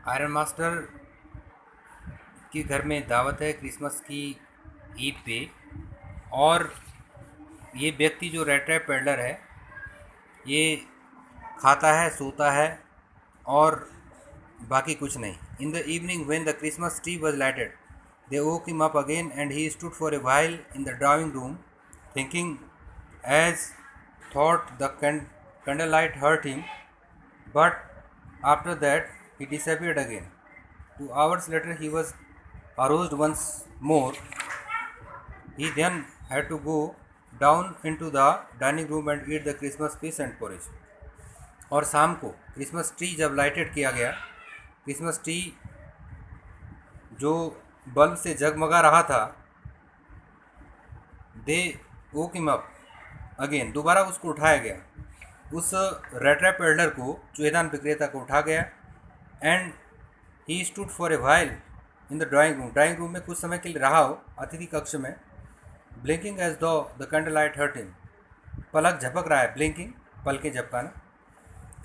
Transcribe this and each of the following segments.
Iron master के घर में दावत है क्रिसमस की ईद पे। और ये व्यक्ति जो रेड ट्रैप पेडलर है, ये खाता है, सोता है और बाकी कुछ नहीं। In the evening when the Christmas tree was lighted, they woke him up again and he stood for a while in the drawing room thinking, as thought the candlelight hurt him, but after that he disappeared again. 2 hours later he was aroused once more. He then had to go down into the dining room and eat the Christmas feast and porridge. और शाम को Christmas tree जब lighted किया गया, Christmas tree जो bulb से जगमगा रहा था, दे वोक हिम अप अगेन, दोबारा उसको उठाया गया। उस रेड ट्रैप पेडलर को, चूहेदान विक्रेता को उठा गया। And he stood for a while in the drawing room में कुछ समय के लिए रहा हो, अतिथि कक्ष में। Blinking as though the candle light hurt him, पलक झपक रहा है, ब्लिंकिंग पलकें झपकाना।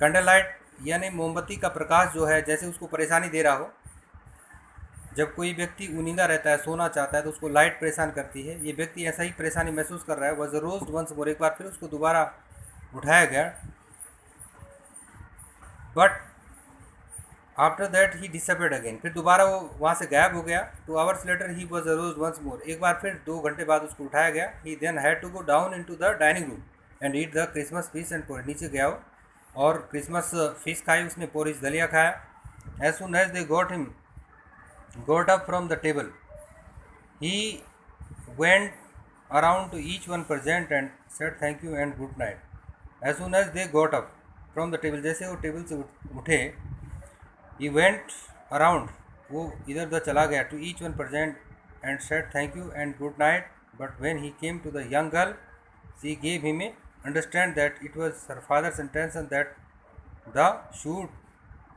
कैंडल लाइट यानी मोमबत्ती का प्रकाश जो है, जैसे उसको परेशानी दे रहा हो। जब कोई व्यक्ति उनींदा रहता है, सोना चाहता है, तो उसको लाइट परेशान करती है। ये व्यक्ति ऐसा ही परेशानी महसूस कर रहा है। वॉज रोज्ड वंस मोर, एक बार फिर उसको दोबारा उठाया गया। But after that he disappeared again, फिर दोबारा वो वहाँ से गायब हो गया। 2 hours later he was roused once more, एक बार फिर 2 घंटे बाद उसको उठाया गया। He then had to go down in to the dining room and eat the Christmas feast and porridge, नीचे गया हो और क्रिसमस फिश खाई उसने, पोरिज दलिया खाया। As soon as they got up from the table, he went around to each one present and said thank you and good night. As soon as they got up from the table, जैसे वो table से उठे, he went around, वो इधर उधर चला गया, to each one present and said thank you and good night. But when he came to the young girl, she gave him a understand that it was her father's intention that the shoot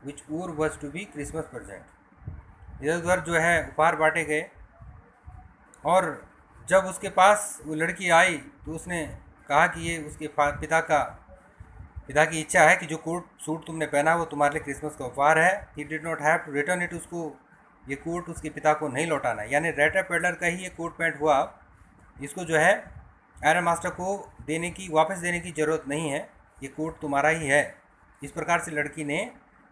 which wore was to be Christmas present. इधर उधर जो है उपहार बांटे गए। और जब उसके पास वो लड़की आई तो उसने कहा कि ये उसके पिता की इच्छा है कि जो कोट सूट तुमने पहना वो तुम्हारे लिए क्रिसमस का उपहार है। He did not have to return it, उसको ये कोट उसके पिता को नहीं लौटाना। यानी रेड ट्रैप पेडलर का ही ये कोट पैंट हुआ। इसको जो है आयरन मास्टर को वापस देने की ज़रूरत नहीं है, ये कोट तुम्हारा ही है। इस प्रकार से लड़की ने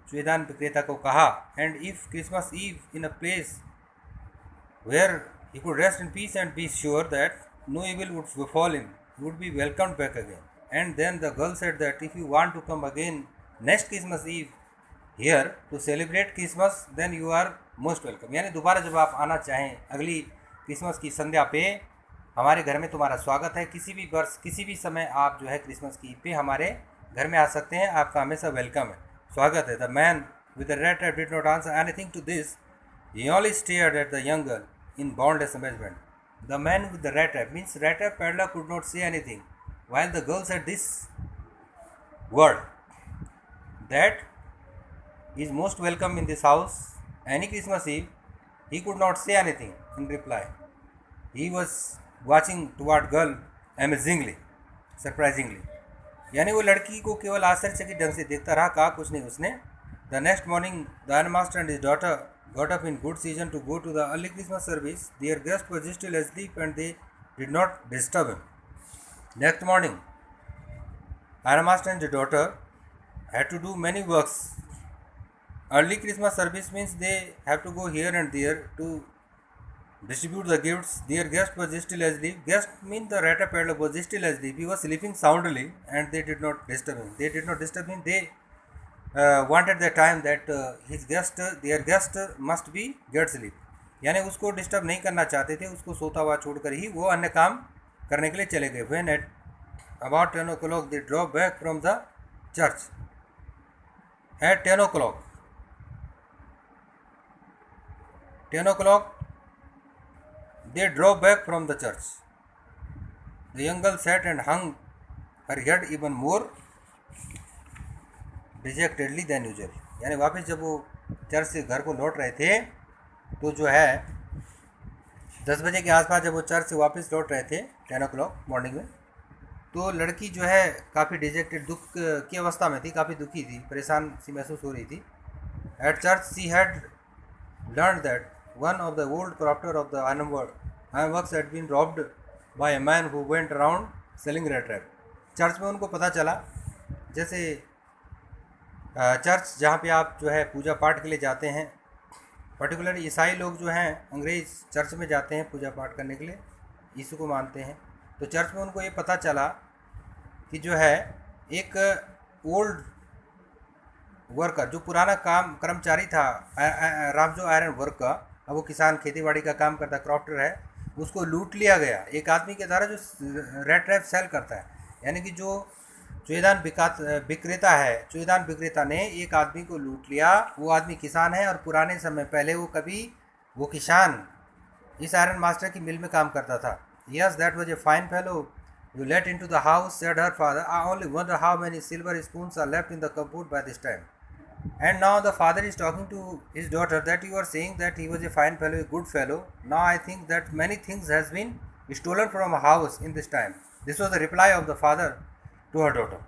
चूहेदान विक्रेता को कहा। And if Christmas Eve in a place where he could rest in peace and be sure that no evil would befall him, he would be welcomed back again. And then the girl said that if you want to come again next Christmas Eve here to celebrate Christmas, then you are most welcome. यानी दोबारा जब आप आना चाहें अगली Christmas की संध्या पे, हमारे घर में तुम्हारा स्वागत है। किसी भी वर्ष किसी भी समय आप जो है क्रिसमस की ईद पे हमारे घर में आ सकते हैं, आपका हमेशा वेलकम है, स्वागत है। The man with the red trap did not answer anything to this, he only stared at the young girl in boundless amazement. The man with the red trap means red trap peddler could not say anything, while the girl said this word, that is most welcome in this house any Christmas Eve. He could not say anything in reply. He was watching toward girl amazingly, surprisingly. यानी वो लड़की को केवल आश्चर्यचकित ढंग से देखता रहा, कहा कुछ नहीं उसने। The next morning, the ironmaster and his daughter got up in good season to go to the early Christmas service. Their guest was still asleep and they did not disturb him. Next morning, ironmaster and his daughter had to do many works. Early Christmas service means they have to go here and there to distribute the gifts. Their guest was still asleep. Guest means the rat peddler was still asleep. He was sleeping soundly and they did not disturb him. They wanted the time that their guest must be get sleep. यानी उसको disturb नहीं करना चाहते थे, उसको सोता हुआ छोड़कर ही वो अन्य काम करने के लिए चले गए। When at about 10 o'clock they drove back from the church. At 10 o'clock they drove back from the church. The young girl sat and hung her head even more dejectedly than usual. यानी वापस जब वो church से घर को लौट रहे थे तो जो है 10 बजे के आसपास जब वो चर्च से वापस लौट रहे थे 10 o'clock मॉर्निंग में, तो लड़की जो है काफ़ी डिजेक्टेड, दुख की अवस्था में थी, काफ़ी दुखी थी, परेशान सी महसूस हो रही थी। At church, she had learned that one of the old crofter of the ironworks had been robbed by a man who went around selling rat trap. Church में उनको पता चला, जैसे चर्च जहाँ पे आप जो है पूजा पाठ के लिए जाते हैं, पर्टिकुलर ईसाई लोग जो हैं अंग्रेज़ चर्च में जाते हैं पूजा पाठ करने के लिए, यीशु को मानते हैं। तो चर्च में उनको ये पता चला कि जो है एक ओल्ड वर्कर, जो पुराना काम कर्मचारी था रामजो आयरन वर्क का, अब वो किसान खेतीबाड़ी का काम करता, क्रॉफ्टर है, उसको लूट लिया गया एक आदमी के द्वारा जो रेड ट्रैप सेल करता है। यानी कि जो चुएदान विक्रेता है, चुएदान विक्रेता ने एक आदमी को लूट लिया। वो आदमी किसान है और पुराने समय पहले वो किसान इस आयरन मास्टर की मिल में काम करता था। Yes, that was a fine fellow you let in to the house, said her father, I only wonder how many silver spoons are left in the cupboard by this time. And now the father is talking to his daughter that you are saying that he was a fine fellow, a good fellow. Now I think that many things has been stolen from a house in this time. This was the reply of the father to her daughter.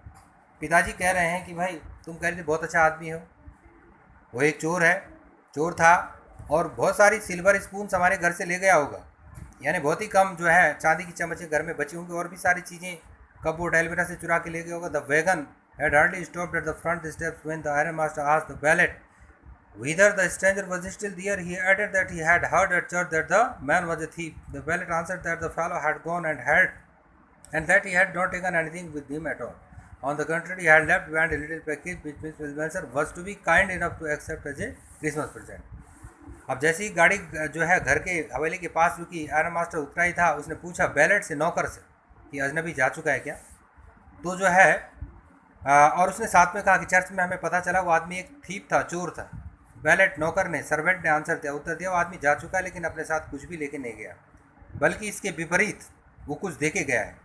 पिताजी कह रहे हैं कि भाई तुम कह रहे थे बहुत अच्छा आदमी हो, वो एक चोर है, चोर था और बहुत सारी सिल्वर स्पून्स हमारे घर से ले गया होगा। यानी बहुत ही कम जो है चांदी की चम्मचें घर में बची होंगी और भी सारी चीज़ें कपबोर्ड एलमीरा से चुरा के ले गया होगा। The wagon had hardly stopped at the front steps when the iron master asked the valet whether the stranger was still there. He added that he had heard at church that the man was a thief. The valet answered that the fellow had gone and that he had not taken anything with him at all. On the contrary, he had left behind a little package which Miss Wilmanser was to be kind enough to accept as a Christmas present. अब जैसे ही गाड़ी जो है घर के हवेली के पास रुकी, iron master उतरा ही था, उसने पूछा बैलेट से, नौकर से, कि अजनबी जा चुका है क्या। तो जो है और उसने साथ में कहा कि चर्च में हमें पता चला वो आदमी एक थीप था, चोर था। बैलेट नौकर ने, सर्वेंट ने आंसर दिया, उत्तर दिया, वो आदमी जा चुका है लेकिन अपने साथ कुछ भी लेके नहीं गया, बल्कि इसके विपरीत वो कुछ दे के गया है।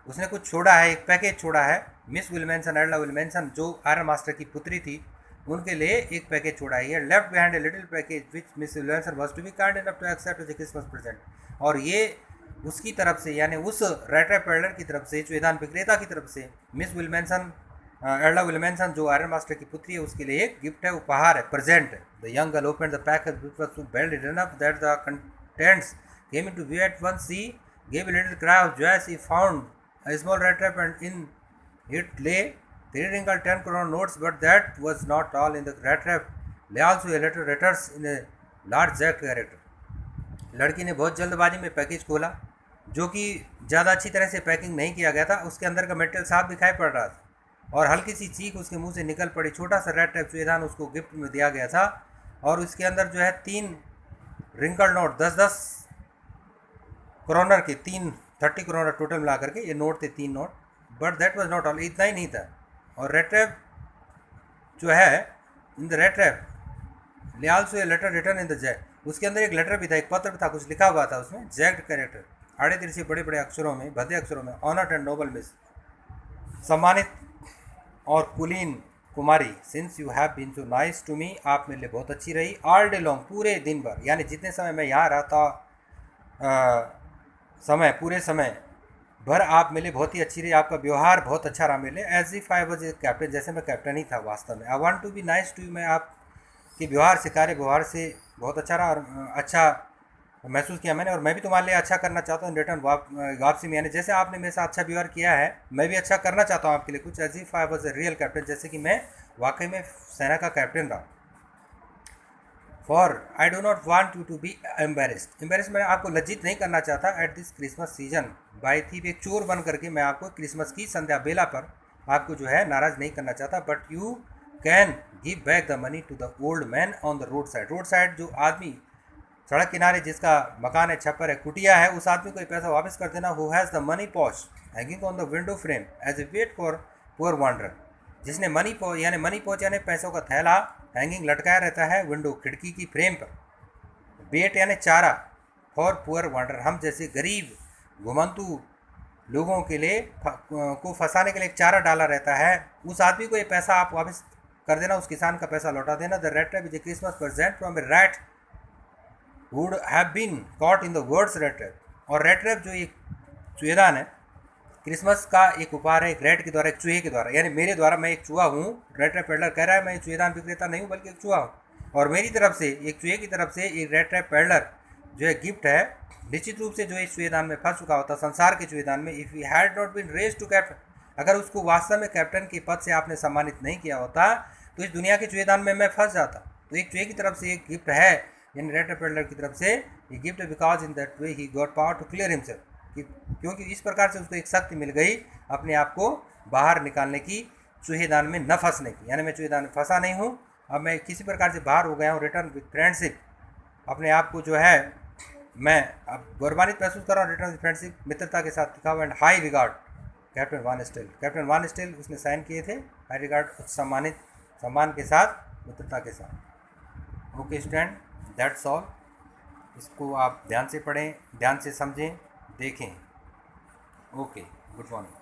उसने कुछ छोड़ा है, एक पैकेज छोड़ा है। मिस विलमेंसन, एडला विलमेंसन, जो आयरन मास्टर की पुत्री थी, उनके लिए एक पैकेज छोड़ा है। Left behind a little package which Miss Willmansson was to be kind enough to accept as a Christmas present. और ये उसकी तरफ से, यानी उस रेटर पेडलर की तरफ से, चुएदान विक्रेता की तरफ से मिस विलमेंसन, एडला विलमेंसन जो आयरन मास्टर की पुत्री है, उसके लिए एक गिफ्ट है, उपहार है, प्रेजेंट है। The young girl opened the package which was so well enough that the contents came into view at once. She gave a little cry of joy. She found a small rat trap and in it lay 3 wrinkled 10 crore notes. But that was not all. In the rat trap lay also a letter, letters in a large jagged character. लड़की ने बहुत जल्दबाजी में package खोला, जो कि ज़्यादा अच्छी तरह से पैकिंग नहीं किया गया था। उसके अंदर का मटेरियल साफ दिखाई पड़ रहा था और हल्की सी चीख उसके मुंह से निकल पड़ी। छोटा सा रेड टैप चुएदान उसको गिफ्ट में दिया गया था और उसके अंदर जो है 3 रिंकल नोट, 10-10 क्रोनर के, 30 क्रोनर टोटल मिला करके ये नोट थे, 3 note. But that was not all, इतना ही नहीं था। और रेड टैप जो है, in the red trap lay also a letter written in the jack, उसके अंदर एक लेटर भी था, एक पत्र भी था, कुछ लिखा हुआ था उसमें, जैक्ड कैरेक्टर, आड़े तिरछे बड़े बड़े अक्षरों में, भद्दे अक्षरों में, ऑनर्ड एंड नोबल मिस, सम्मानित और कुलीन कुमारी, since you have been so nice to me, आप मेरे लिए बहुत अच्छी रही, ऑल डे लॉन्ग, पूरे दिन भर, यानी जितने समय मैं यहाँ रहा था, पूरे समय भर आप मेरे लिए बहुत ही अच्छी रही, आपका व्यवहार बहुत अच्छा रहा मेरे लिए। As if I was a captain, जैसे मैं कैप्टन ही था वास्तव में। I want to be nice to you, मैं आपके व्यवहार से, कार्य व्यवहार से बहुत अच्छा रहा और अच्छा महसूस किया मैंने, और मैं भी तुम्हारे लिए अच्छा करना चाहता हूँ रिटर्न वापसी में, यानी जैसे आपने मेरे साथ अच्छा व्यवहार किया है, मैं भी अच्छा करना चाहता हूँ आपके लिए कुछ। As if I was a real captain, जैसे कि मैं वाकई में सेना का कैप्टन रहा। For I do not want you to be embarrassed, मैं आपको लज्जित नहीं करना चाहता at this Christmas season by thief, एक चोर बन करके मैं आपको क्रिसमस की संध्या बेला पर आपको जो है नाराज़ नहीं करना चाहता। But you can give back the money to the old man on the road side, जो आदमी सड़क किनारे जिसका मकान है, छप्पर है, कुटिया है, उस आदमी को ये पैसा वापस कर देना। Who has the money pouch hanging on the window frame as a weight for poor wanderer, जिसने मनी पॉच यानी पैसों का थैला हैंगिंग लटकाया रहता है विंडो, खिड़की की फ्रेम पर। वेट यानी चारा, फॉर पुअर वांडरर, हम जैसे गरीब घुमंतु लोगों के लिए को फंसाने के लिए एक चारा डाला रहता है। उस आदमी को ये पैसा आप वापस कर देना, उस किसान का पैसा लौटा देना। The red trap is a Christmas present from a rat would have been caught in the world's red trap, और रेड ट्रैप जो एक चुएदान है, क्रिसमस का एक उपहार है एक रैट के द्वारा, एक चूहे के द्वारा, यानी मेरे द्वारा, मैं एक चूहा हूँ। रेड ट्रैप पेडलर कह रहा है मैं चूहेदान विक्रेता नहीं हूँ बल्कि एक चूहा हूँ, और मेरी तरफ से एक चूहे की तरफ से एक रेड ट्रैप पेडलर जो है गिफ्ट है, निश्चित रूप से जो इस चूहेदान में फंस चुका होता, संसार के चूहेदान में, if he had not been raise to captain, अगर उसको वास्तव में कैप्टन के पद से आपने सम्मानित नहीं किया होता तो इस दुनिया के चूहेदान में मैं फंस जाता। तो एक चूहे की तरफ से एक गिफ्ट है, यानी रेड ट्रैप पेडलर की तरफ से ये gift, because in that way he got power to clear himself, क्योंकि इस प्रकार से उसको एक शक्ति मिल गई अपने आप को बाहर निकालने की, चूहेदान में न फंसने की, यानी मैं चूहेदान में फंसा नहीं हूँ, अब मैं किसी प्रकार से बाहर हो गया हूँ, रिटर्न विद फ्रेंडशिप, अपने आप को जो है मैं अब गौरवान्वित महसूस कर रहा हूँ, रिटर्न विद फ्रेंडशिप, मित्रता के साथ लिखा हुआ, and high regard captain von Stahle, captain von Stahle उसने साइन किए थे, हाई रिगार्ड सम्मानित, सम्मान के साथ, मित्रता के साथ। Okay student, that's all. इसको आप ध्यान से पढ़ें, ध्यान से समझें, देखें। Okay, good morning.